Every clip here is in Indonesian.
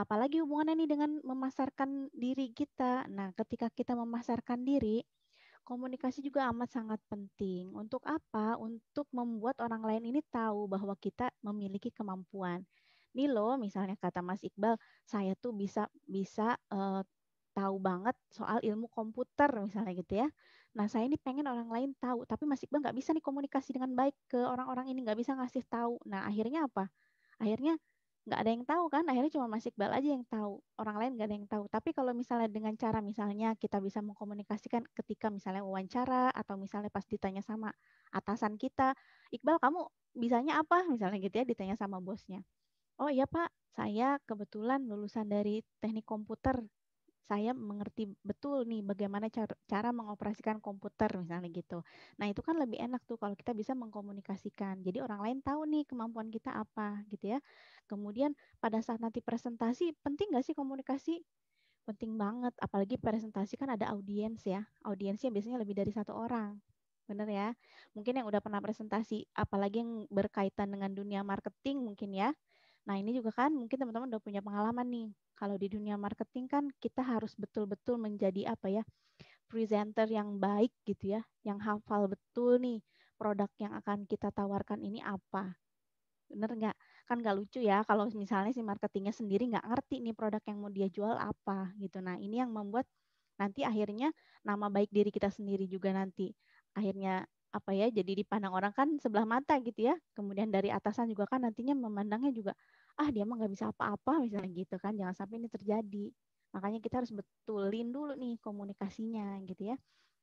Apalagi hubungannya nih dengan memasarkan diri kita. Nah, ketika kita memasarkan diri, komunikasi juga amat sangat penting. Untuk apa? Untuk membuat orang lain ini tahu bahwa kita memiliki kemampuan. Nih loh, misalnya kata Mas Iqbal, saya tuh bisa bisa tahu banget soal ilmu komputer misalnya gitu ya. Nah, saya ini pengen orang lain tahu, tapi Mas Iqbal nggak bisa nih komunikasi dengan baik ke orang-orang ini, nggak bisa ngasih tahu. Nah, akhirnya apa? Akhirnya nggak ada yang tahu kan, akhirnya cuma Mas Iqbal aja yang tahu, orang lain nggak ada yang tahu. Tapi kalau misalnya dengan cara misalnya kita bisa mengkomunikasikan ketika misalnya wawancara atau misalnya pas ditanya sama atasan kita, Iqbal kamu bisanya apa misalnya gitu ya, ditanya sama bosnya. Oh iya Pak, saya kebetulan lulusan dari teknik komputer. Saya mengerti betul nih bagaimana cara mengoperasikan komputer misalnya gitu. Nah, itu kan lebih enak tuh kalau kita bisa mengkomunikasikan. Jadi orang lain tahu nih kemampuan kita apa gitu ya. Kemudian pada saat nanti presentasi, penting nggak sih komunikasi? Penting banget, apalagi presentasi kan ada audiens ya. Audiensnya biasanya lebih dari satu orang. Bener ya? Mungkin yang udah pernah presentasi, apalagi yang berkaitan dengan dunia marketing mungkin ya. Nah, ini juga kan mungkin teman-teman udah punya pengalaman nih. Kalau di dunia marketing kan kita harus betul-betul menjadi apa ya, presenter yang baik gitu ya, yang hafal betul nih produk yang akan kita tawarkan ini apa. Bener nggak? Kan nggak lucu ya kalau misalnya si marketingnya sendiri nggak ngerti nih produk yang mau dia jual apa gitu. Nah, ini yang membuat nanti akhirnya nama baik diri kita sendiri juga nanti akhirnya apa ya, jadi dipandang orang kan sebelah mata gitu ya. Kemudian dari atasan juga kan nantinya memandangnya juga, ah dia mah nggak bisa apa-apa misalnya gitu kan. Jangan sampai ini terjadi. Makanya kita harus betulin dulu nih komunikasinya gitu ya.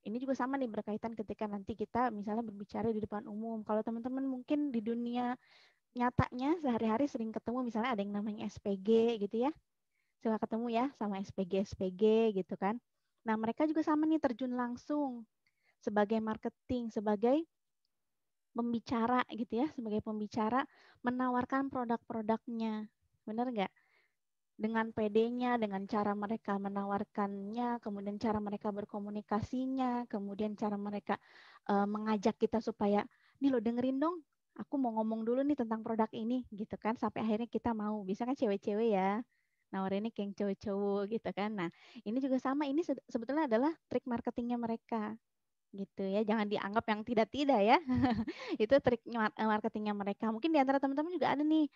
Ini juga sama nih berkaitan ketika nanti kita misalnya berbicara di depan umum. Kalau teman-teman mungkin di dunia nyatanya sehari-hari sering ketemu misalnya ada yang namanya SPG gitu ya. Suka ketemu ya sama SPG-SPG gitu kan. Nah, mereka juga sama nih terjun langsung sebagai marketing, sebagai pembicara gitu ya, sebagai pembicara menawarkan produk-produknya. Benar nggak? Dengan PD-nya, dengan cara mereka menawarkannya, kemudian cara mereka berkomunikasinya, kemudian cara mereka mengajak kita supaya, nih lo dengerin dong, aku mau ngomong dulu nih tentang produk ini, gitu kan, sampai akhirnya kita mau. Bisa kan cewek-cewek ya, nawarinnya kayak yang cowok-cowok gitu kan. Nah, ini juga sama, ini sebetulnya adalah trik marketingnya mereka gitu ya, jangan dianggap yang tidak-tidak ya. Itu trik marketingnya mereka. Mungkin di antara teman-teman juga ada nih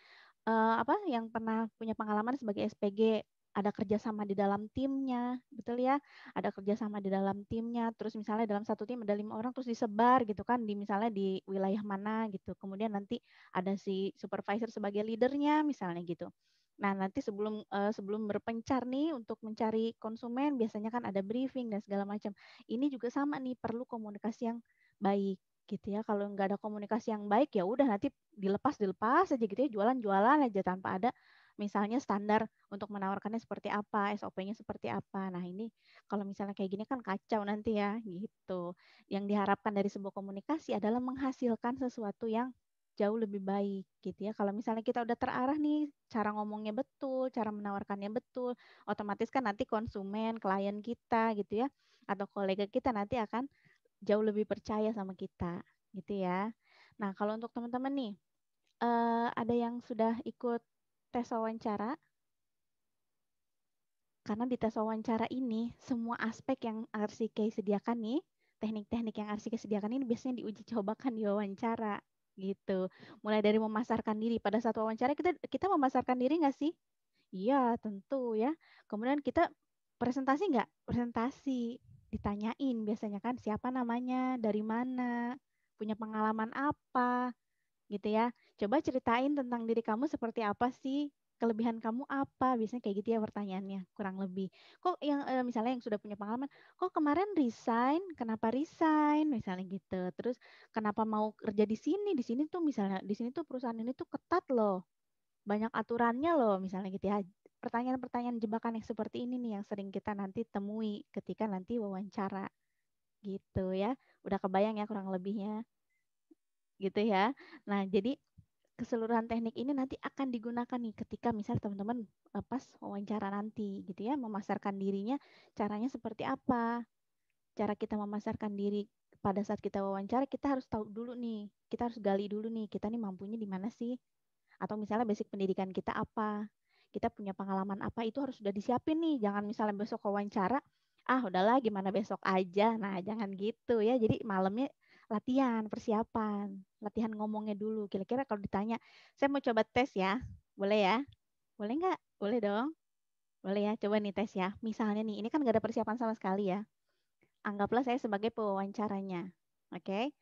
apa yang pernah punya pengalaman sebagai SPG, ada kerjasama di dalam timnya, betul ya? Ada kerjasama di dalam timnya. Terus misalnya dalam satu tim ada 5 orang, terus disebar gitu kan di misalnya di wilayah mana gitu. Kemudian nanti ada si supervisor sebagai leadernya misalnya gitu. Nah, nanti sebelum berpencar nih untuk mencari konsumen, biasanya kan ada briefing dan segala macam. Ini juga sama nih, perlu komunikasi yang baik gitu ya. Kalau nggak ada komunikasi yang baik ya udah nanti dilepas aja gitu ya, jualan-jualan aja tanpa ada misalnya standar untuk menawarkannya seperti apa, SOP-nya seperti apa. Nah, ini kalau misalnya kayak gini kan kacau nanti ya gitu. Yang diharapkan dari sebuah komunikasi adalah menghasilkan sesuatu yang jauh lebih baik gitu ya. Kalau misalnya kita udah terarah nih, cara ngomongnya betul, cara menawarkannya betul, otomatis kan nanti konsumen, klien kita gitu ya, atau kolega kita nanti akan jauh lebih percaya sama kita gitu ya. Nah, kalau untuk teman-teman nih, ada yang sudah ikut tes wawancara? Karena di tes wawancara ini, semua aspek yang RCK sediakan nih, teknik-teknik yang RCK sediakan ini biasanya diuji cobakan di wawancara gitu. Mulai dari memasarkan diri. Pada saat wawancara kita kita memasarkan diri nggak sih? Iya, tentu ya. Kemudian kita presentasi nggak? Presentasi. Ditanyain biasanya kan siapa namanya, dari mana, punya pengalaman apa, gitu ya. Coba ceritain tentang diri kamu seperti apa sih? Kelebihan kamu apa? Biasanya kayak gitu ya pertanyaannya, kurang lebih. Kok yang misalnya yang sudah punya pengalaman, kok kemarin resign? Kenapa resign? Misalnya gitu. Terus kenapa mau kerja di sini? Di sini tuh misalnya di sini tuh perusahaan ini tuh ketat loh, banyak aturannya loh, misalnya gitu ya. Pertanyaan-pertanyaan jebakan yang seperti ini nih yang sering kita nanti temui ketika nanti wawancara gitu ya. Udah kebayang ya kurang lebihnya gitu ya. Nah, jadi keseluruhan teknik ini nanti akan digunakan nih ketika misal teman-teman pas wawancara nanti gitu ya, memasarkan dirinya caranya seperti apa. Cara kita memasarkan diri pada saat kita wawancara, kita harus tahu dulu nih, kita harus gali dulu nih, kita nih mampunya di mana sih? Atau misalnya basic pendidikan kita apa? kita punya pengalaman apa itu harus sudah disiapin nih. Jangan misalnya besok wawancara, udahlah gimana besok aja. Nah, jangan gitu ya. Jadi malamnya latihan, persiapan, latihan ngomongnya dulu. Kira-kira kalau ditanya, saya mau coba tes ya, boleh ya? Boleh nggak? Boleh dong. Boleh ya, coba nih tes ya. Misalnya nih, ini kan nggak ada persiapan sama sekali ya. Anggaplah saya sebagai pewawancaranya. Oke?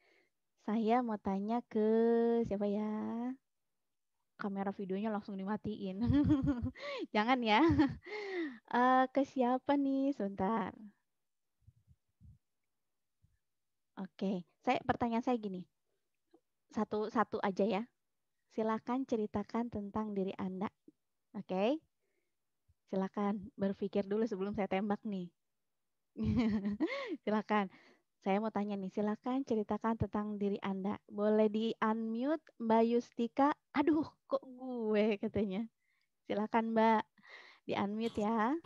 Saya mau tanya ke siapa ya? Kamera videonya langsung dimatiin. Jangan ya. Ke siapa nih? Sebentar. Oke, pertanyaan saya gini. Satu-satu aja ya. Silakan ceritakan tentang diri Anda. Oke? Silakan berpikir dulu sebelum saya tembak nih. Silakan. Saya mau tanya nih, silakan ceritakan tentang diri Anda. Boleh di-unmute Mbak Yustika? Aduh, kok gue katanya. Silakan Mbak, di-unmute ya.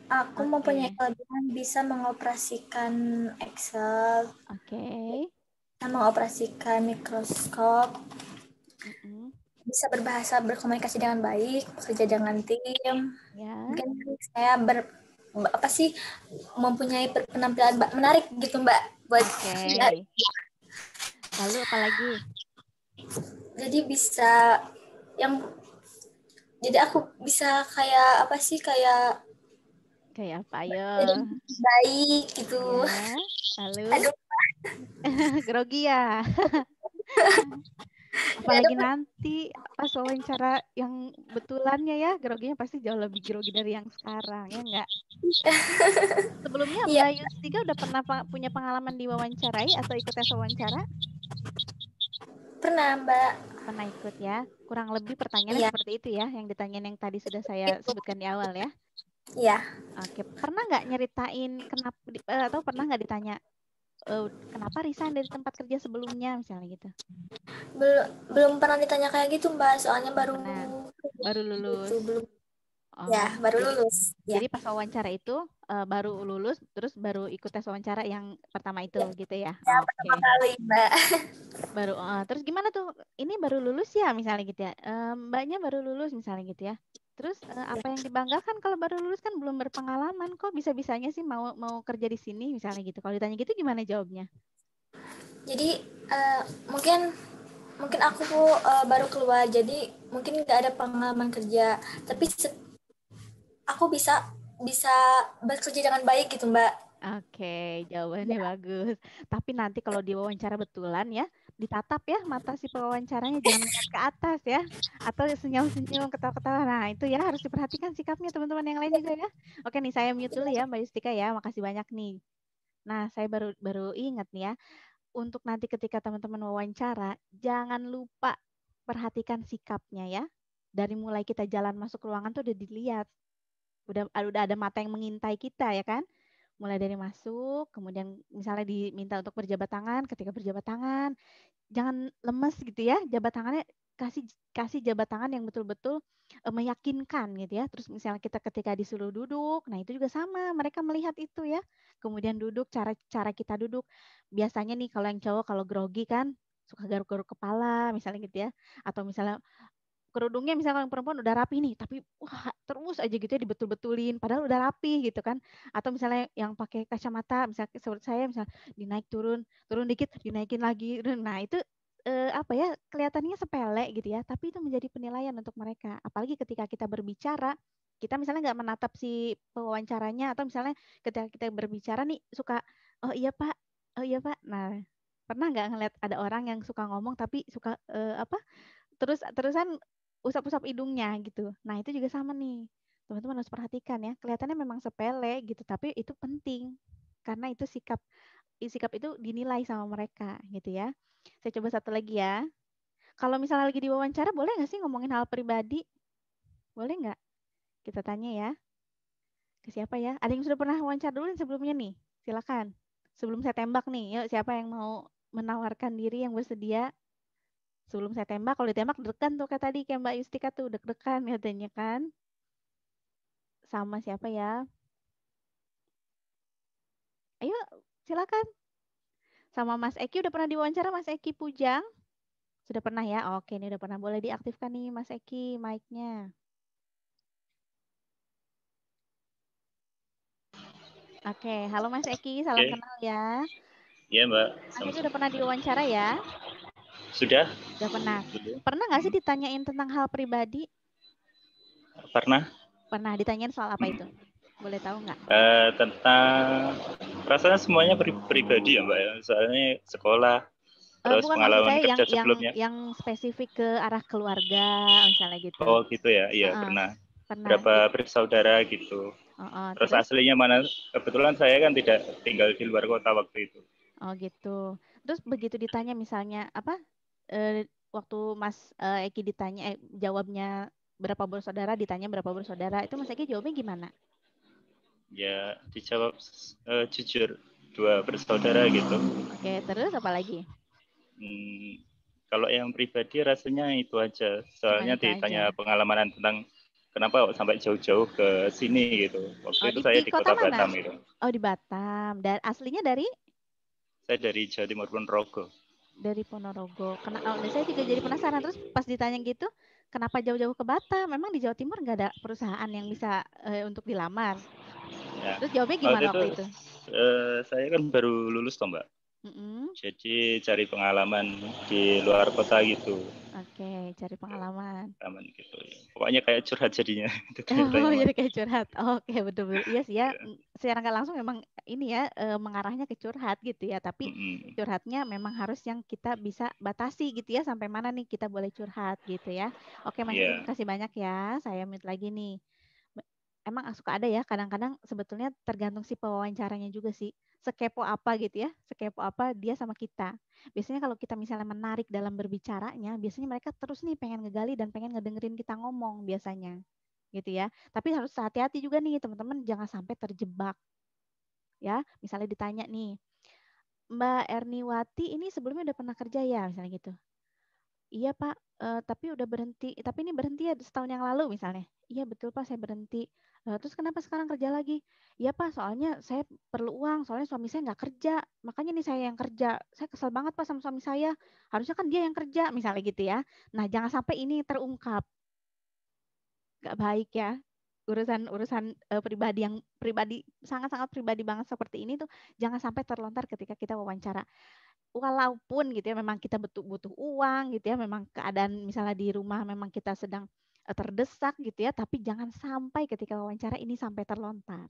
Aku mempunyai Oke. kelebihan bisa mengoperasikan Excel, Oke. bisa mengoperasikan Microsoft, Mm-mm. bisa berbahasa berkomunikasi dengan baik, bekerja dengan tim. Ya. Mungkin saya mempunyai penampilan menarik gitu Mbak buat Oke. Lalu apa lagi? jadi bisa yang jadi aku bisa kayak kayak Kayak apa? Ayo. jadi baik gitu. Ya. Lalu Aduh, grogi ya. aduh, Apalagi nanti pas wawancara yang betulannya ya, groginya pasti jauh lebih grogi dari yang sekarang, ya enggak? Sebelumnya iya Mbak Yustika udah pernah punya pengalaman diwawancarai atau ikut tes wawancara? pernah Mbak. Pernah ikut ya. Kurang lebih pertanyaannya Iya, seperti itu ya, yang ditanyain yang tadi sudah saya itu. sebutkan di awal ya. Iya. Oke, pernah nggak nyeritain kenapa atau pernah nggak ditanya kenapa resign dari tempat kerja sebelumnya misalnya gitu? Belum belum pernah ditanya kayak gitu Mbak, soalnya Belum baru pernah. Baru gitu, lulus. belum Oh, baru jadi lulus. Ya. jadi pas wawancara itu baru lulus, terus baru ikut tes wawancara yang pertama itu Ya, gitu ya? ya Oke. pertama kali Mbak. Baru terus gimana tuh? Ini baru lulus ya misalnya gitu ya. Mbaknya baru lulus misalnya gitu ya. Terus Ya. apa yang dibanggakan kalau baru lulus kan belum berpengalaman kok bisa-bisanya sih mau mau kerja di sini misalnya gitu. Kalau ditanya gitu gimana jawabnya? Jadi eh, mungkin mungkin aku baru keluar, jadi mungkin nggak ada pengalaman kerja, tapi aku bisa bisa bekerja dengan baik gitu Mbak. Oke, jawabannya Ya, bagus. Tapi nanti kalau diwawancara betulan ya, ditatap ya mata si pewawancaranya jangan lihat ke atas ya, atau senyum-senyum, ketawa-ketawa. Nah, itu ya harus diperhatikan sikapnya teman-teman yang lain juga ya. Oke nih, saya mute dulu ya Mbak Yustika ya. Makasih banyak nih. Nah, saya baru baru ingat nih ya, untuk nanti ketika teman-teman wawancara, jangan lupa perhatikan sikapnya ya. Dari mulai kita jalan masuk ruangan tuh udah dilihat, udah ada mata yang mengintai kita ya kan? Mulai dari masuk, kemudian misalnya diminta untuk berjabat tangan, ketika berjabat tangan, jangan lemes gitu ya, jabat tangannya kasih kasih jabat tangan yang betul-betul meyakinkan gitu ya. Terus misalnya kita ketika disuruh duduk, nah itu juga sama, mereka melihat itu ya. Kemudian duduk, cara cara kita duduk. Biasanya nih kalau yang cowok kalau grogi kan suka garuk-garuk kepala misalnya gitu ya. Atau misalnya kerudungnya misalkan perempuan udah rapi nih, tapi wah terus aja gitu ya dibetul-betulin, padahal udah rapi gitu kan. Atau misalnya yang pakai kacamata, misalnya seperti saya, misalnya dinaik turun, turun dikit, dinaikin lagi. Nah itu apa ya kelihatannya sepele gitu ya, tapi itu menjadi penilaian untuk mereka. Apalagi ketika kita berbicara, kita misalnya nggak menatap si pewawancaranya, atau misalnya ketika kita berbicara nih suka, oh iya Pak, oh iya Pak. Nah pernah nggak ngeliat ada orang yang suka ngomong tapi suka apa terusan usap-usap hidungnya gitu. Nah, itu juga sama nih. Teman-teman harus perhatikan ya. Kelihatannya memang sepele gitu, tapi itu penting. Karena itu sikap itu dinilai sama mereka gitu ya. Saya coba satu lagi ya. Kalau misalnya lagi diwawancara, boleh nggak sih ngomongin hal pribadi? Boleh nggak? Kita tanya ya. Ke siapa ya? Ada yang sudah pernah wawancara dulu sebelumnya nih? Silakan. Sebelum saya tembak nih, yuk siapa yang mau menawarkan diri yang bersedia sebelum saya tembak? Kalau ditembak deg-degan tuh kayak tadi kayak Mbak Yustika tuh deg-degan katanya kan. Sama siapa ya? Ayo, silakan. Sama Mas Eki udah pernah diwawancara Mas Eki Pujang? Sudah pernah ya? Oke, ini udah pernah. Boleh diaktifkan nih Mas Eki mic-nya. Oke, halo Mas Eki, salam Oke, kenal ya. iya Mbak. Mas Eki Sama-sama. udah pernah diwawancara ya? Sudah? Udah pernah. Dulu. Pernah nggak sih ditanyain tentang hal pribadi? Pernah Pernah ditanyain soal apa itu? Boleh tahu nggak? tentang rasanya semuanya pribadi ya Mbak ya. Soalnya sekolah, terus Bukan maksud pengalaman saya yang kerja yang sebelumnya. yang spesifik ke arah keluarga misalnya gitu. Oh gitu ya, iya Heeh, pernah. pernah. Berapa bersaudara gitu. Terus Terus? aslinya mana? Kebetulan saya kan tidak tinggal di luar kota waktu itu. Oh gitu. Terus begitu ditanya misalnya apa? Waktu Mas Eki ditanya, jawabnya berapa bersaudara, ditanya berapa bersaudara, itu Mas Eki jawabnya gimana? Ya dijawab jujur, 2 bersaudara gitu. Oke, terus apa lagi? Hmm, kalau yang pribadi rasanya itu aja. Cuman Soalnya itu aja. ditanya pengalaman tentang kenapa kok sampai jauh-jauh ke sini gitu. Waktu Oh, itu di saya di kota kota mana? Batam gitu. Oh, di Batam. Dan aslinya Saya dari Jawa Timur Ponorogo. dari Ponorogo. Saya juga jadi penasaran. Terus pas ditanya gitu, kenapa jauh-jauh ke Batam? Memang di Jawa Timur nggak ada perusahaan yang bisa untuk dilamar. Ya, Terus jawabnya waktu gimana itu waktu itu? saya kan baru lulus toh Mbak. Mm-mm. Jadi cari pengalaman di luar kota gitu. Oke, cari pengalaman. Aman gitu. Pokoknya kayak curhat jadinya. Oh, Tanya jadi Mas. kayak curhat. Oke, betul-betul. Iya sih ya, Iya. secara nggak langsung memang ini ya mengarahnya ke curhat gitu ya. Tapi Mm-mm. curhatnya memang harus yang kita bisa batasi gitu ya. Sampai mana nih kita boleh curhat gitu ya. Oke, Mas Eki, Iya. makasih banyak ya. Saya mute lagi nih. Emang suka ada ya, kadang-kadang sebetulnya tergantung si pewawancaranya juga sih. Sekepo apa gitu ya, sekepo apa dia sama kita. Biasanya kalau kita misalnya menarik dalam berbicaranya, biasanya mereka terus nih pengen ngegali dan pengen ngedengerin kita ngomong biasanya gitu ya. Tapi harus hati-hati juga nih teman-teman, jangan sampai terjebak ya. Misalnya ditanya nih, Mbak Erniwati ini sebelumnya udah pernah kerja ya, misalnya gitu. Iya Pak, tapi udah berhenti. Tapi ini berhenti ya setahun yang lalu misalnya. Iya betul Pak, saya berhenti. Terus kenapa sekarang kerja lagi? Iya Pak, soalnya saya perlu uang. Soalnya suami saya nggak kerja. Makanya nih saya yang kerja. Saya kesel banget Pak sama suami saya. Harusnya kan dia yang kerja, misalnya gitu ya. Nah, jangan sampai ini terungkap. Nggak baik ya. Urusan-urusan pribadi yang pribadi sangat-sangat pribadi banget seperti ini tuh jangan sampai terlontar ketika kita wawancara. Walaupun gitu ya memang kita butuh butuh uang gitu ya, memang keadaan misalnya di rumah memang kita sedang terdesak gitu ya, tapi jangan sampai ketika wawancara ini sampai terlontar.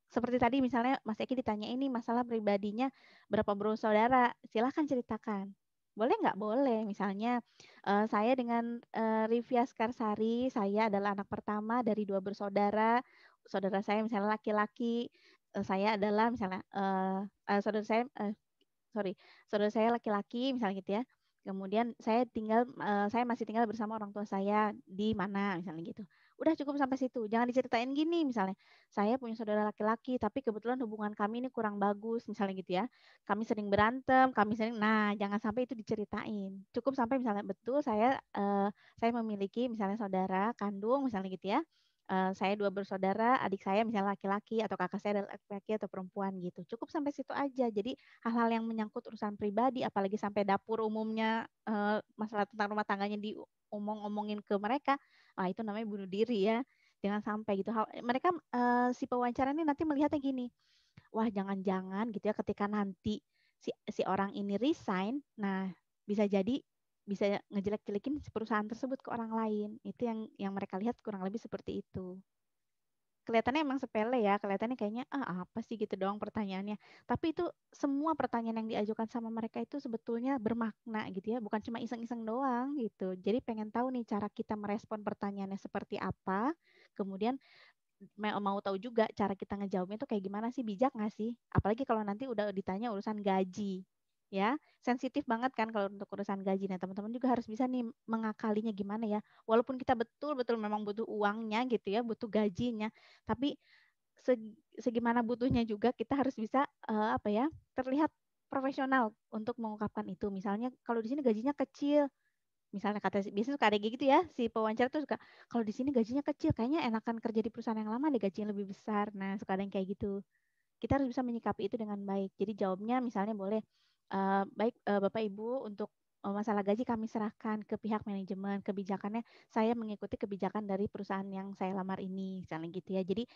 Seperti tadi misalnya Mas Eki ditanya ini masalah pribadinya berapa bersaudara, silahkan ceritakan. Boleh nggak? Boleh. Misalnya saya dengan Rivia Skarsari, saya adalah anak pertama dari 2 bersaudara. Saudara saya misalnya laki-laki, saya adalah misalnya saudara saya sorry, saudara saya laki-laki misalnya gitu ya. Kemudian saya masih tinggal bersama orang tua saya di mana misalnya gitu. Udah cukup sampai situ. Jangan diceritain gini misalnya, saya punya saudara laki-laki tapi kebetulan hubungan kami ini kurang bagus misalnya gitu ya. Kami sering berantem, nah jangan sampai itu diceritain. Cukup sampai misalnya betul saya memiliki misalnya saudara kandung misalnya gitu ya. Saya 2 bersaudara, adik saya misalnya laki-laki atau kakak saya adalah laki-laki atau perempuan gitu. Cukup sampai situ aja. Jadi hal-hal yang menyangkut urusan pribadi, apalagi sampai dapur umumnya, masalah tentang rumah tangganya diomong-omongin ke mereka, itu namanya bunuh diri ya. Jangan sampai gitu. Mereka si pewawancara ini nanti melihatnya gini, wah jangan-jangan gitu ya ketika nanti si orang ini resign, nah bisa jadi bisa ngejelek-jelekin si perusahaan tersebut ke orang lain. Itu yang mereka lihat kurang lebih seperti itu. Kelihatannya emang sepele ya, kelihatannya kayaknya apa sih gitu doang pertanyaannya. Tapi itu semua pertanyaan yang diajukan sama mereka itu sebetulnya bermakna gitu ya, bukan cuma iseng-iseng doang gitu. Jadi pengen tahu nih cara kita merespon pertanyaannya seperti apa, kemudian mau tahu juga cara kita ngejawabnya itu kayak gimana sih, bijak nggak sih? Apalagi kalau nanti udah ditanya urusan gaji, ya sensitif banget kan kalau untuk urusan gaji. Nah teman-teman juga harus bisa nih mengakalinya gimana ya. Walaupun kita betul-betul memang butuh uangnya gitu ya, butuh gajinya, tapi segimana butuhnya juga kita harus bisa apa ya terlihat profesional untuk mengungkapkan itu. Misalnya kalau di sini gajinya kecil, misalnya kata biasanya suka ada kayak gitu ya, si pewawancara tuh suka kalau di sini gajinya kecil kayaknya enakan kerja di perusahaan yang lama deh gajinya lebih besar. Nah suka ada yang kayak gitu, kita harus bisa menyikapi itu dengan baik. Jadi jawabnya misalnya boleh baik Bapak Ibu, untuk masalah gaji kami serahkan ke pihak manajemen, kebijakannya saya mengikuti kebijakan dari perusahaan yang saya lamar ini, misalnya gitu ya. Jadi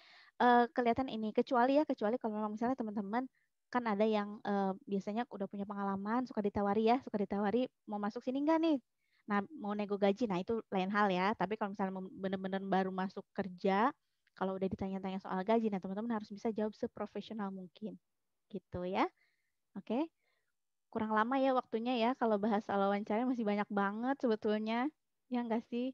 kelihatan ini, kecuali kalau memang misalnya teman-teman kan ada yang biasanya udah punya pengalaman, suka ditawari mau masuk sini enggak nih? Nah, mau nego gaji, nah itu lain hal ya. Tapi kalau misalnya benar-benar baru masuk kerja, kalau udah ditanya-tanya soal gaji, nah teman-teman harus bisa jawab seprofesional mungkin, gitu ya. Oke, kurang lama ya waktunya ya. Kalau bahas soal wawancara masih banyak banget sebetulnya, ya enggak sih?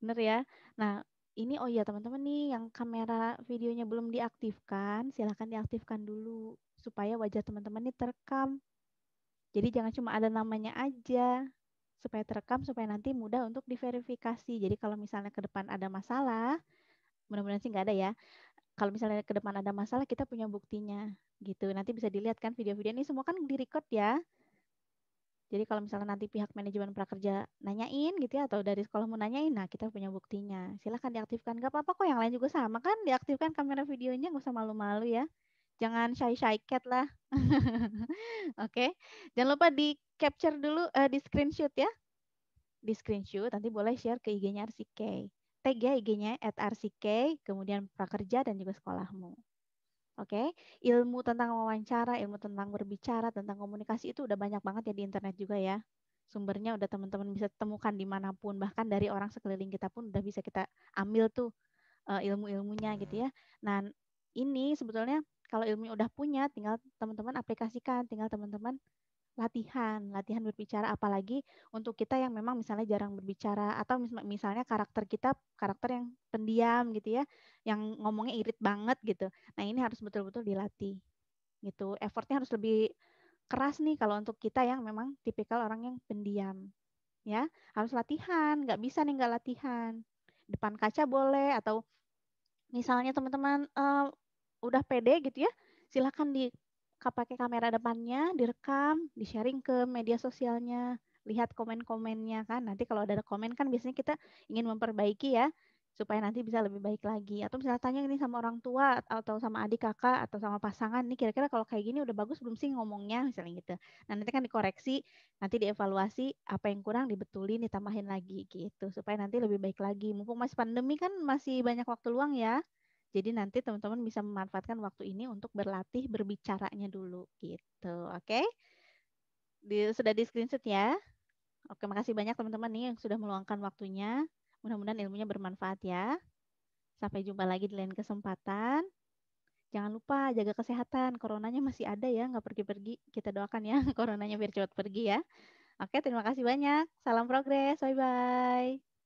Bener ya. Nah, ini oh iya teman-teman nih yang kamera videonya belum diaktifkan, silahkan diaktifkan dulu supaya wajah teman-teman ini terekam. Jadi jangan cuma ada namanya aja, supaya terekam, supaya nanti mudah untuk diverifikasi. Jadi kalau misalnya ke depan ada masalah, mudah-mudahan sih nggak ada ya. Kalau misalnya ke depan ada masalah, kita punya buktinya gitu. Nanti bisa dilihat kan video-video ini semua kan direcord ya. Jadi kalau misalnya nanti pihak manajemen prakerja nanyain gitu ya, atau dari sekolah mau nanyain, nah kita punya buktinya. Silahkan diaktifkan. Gak apa-apa kok, yang lain juga sama kan. Diaktifkan kamera videonya, nggak usah malu-malu ya. Jangan shy-shy cat lah. Oke. Jangan lupa di capture dulu, di screenshot ya. Di screenshot, nanti boleh share ke IG-nya RCK. Tag ya IG-nya @RCK, kemudian prakerja dan juga sekolahmu. Oke, ilmu tentang wawancara, ilmu tentang berbicara, tentang komunikasi itu udah banyak banget ya di internet juga ya. Sumbernya udah teman-teman bisa temukan dimanapun, bahkan dari orang sekeliling kita pun udah bisa kita ambil tuh ilmu-ilmunya gitu ya. Nah, ini sebetulnya kalau ilmu udah punya, tinggal teman-teman aplikasikan, tinggal teman-teman latihan berbicara, apalagi untuk kita yang memang misalnya jarang berbicara atau misalnya karakter kita karakter yang pendiam gitu ya, yang ngomongnya irit banget gitu. Nah, ini harus betul-betul dilatih gitu. Effortnya harus lebih keras nih kalau untuk kita yang memang tipikal orang yang pendiam ya. Harus latihan, nggak bisa nih nggak latihan. Depan kaca boleh, atau misalnya teman-teman udah pede gitu ya, silahkan pakai kamera depannya, direkam, di-sharing ke media sosialnya, lihat komen-komennya kan. Nanti kalau ada komen kan biasanya kita ingin memperbaiki ya, supaya nanti bisa lebih baik lagi. Atau misalnya tanya ini sama orang tua, atau sama adik kakak, atau sama pasangan, nih kira-kira kalau kayak gini udah bagus belum sih ngomongnya, misalnya gitu. Nah, nanti kan dikoreksi, nanti dievaluasi, apa yang kurang dibetulin, ditambahin lagi gitu, supaya nanti lebih baik lagi. Mumpung masih pandemi kan masih banyak waktu luang ya. Jadi nanti teman-teman bisa memanfaatkan waktu ini untuk berlatih berbicaranya dulu gitu. Oke? Sudah di screenshot ya. Oke, makasih banyak teman-teman nih yang sudah meluangkan waktunya. Mudah-mudahan ilmunya bermanfaat ya. Sampai jumpa lagi di lain kesempatan. Jangan lupa jaga kesehatan. Coronanya masih ada ya, nggak pergi-pergi. Kita doakan ya coronanya biar cepat pergi ya. Oke, terima kasih banyak. Salam progres. Bye-bye.